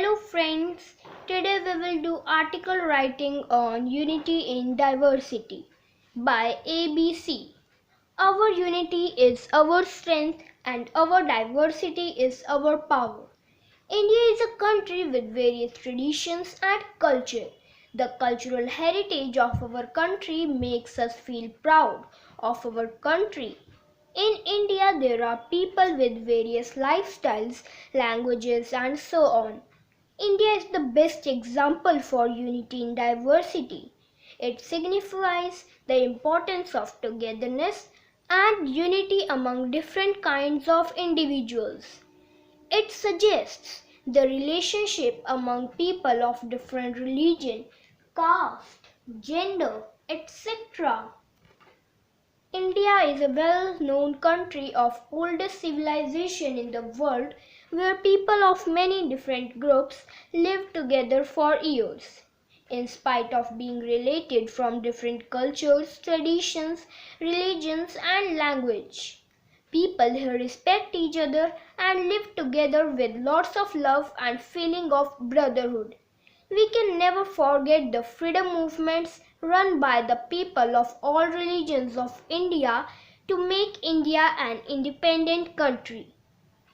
Hello friends, today we will do article writing on Unity in Diversity by ABC. Our unity is our strength and our diversity is our power. India is a country with various traditions and culture. The cultural heritage of our country makes us feel proud of our country. In India, there are people with various lifestyles, languages, and so on. India is the best example for unity in diversity. It signifies the importance of togetherness and unity among different kinds of individuals. It suggests the relationship among people of different religion, caste, gender, etc. India is a well-known country of oldest civilization in the world where people of many different groups lived together for years. In spite of being related from different cultures, traditions, religions and language, people here respect each other and live together with lots of love and feeling of brotherhood. We can never forget the freedom movements run by the people of all religions of India to make India an independent country.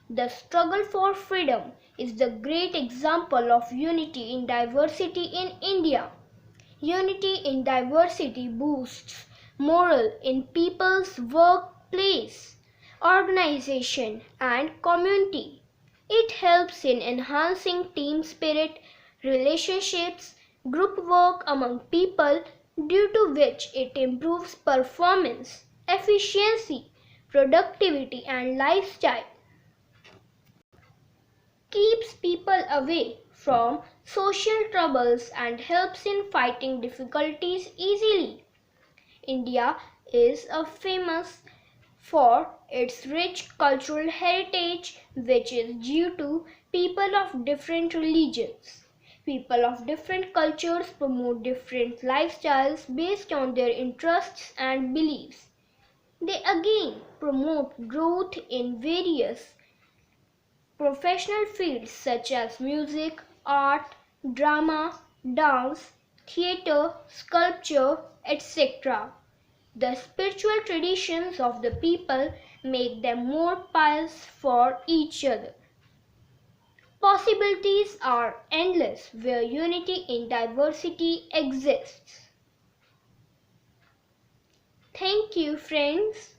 The struggle for freedom is the great example of unity in diversity in India. Unity in diversity boosts morale in people's workplace, organization, and community. It helps in enhancing team spirit, relationships, group work among people, due to which it improves performance, efficiency, productivity, and lifestyle. Keeps people away from social troubles and helps in fighting difficulties easily. India is famous for its rich cultural heritage, which is due to people of different religions. People of different cultures promote different lifestyles based on their interests and beliefs. They again promote growth in various professional fields such as music, art, drama, dance, theatre, sculpture, etc. The spiritual traditions of the people make them more pious for each other. Possibilities are endless where unity in diversity exists. Thank you, friends.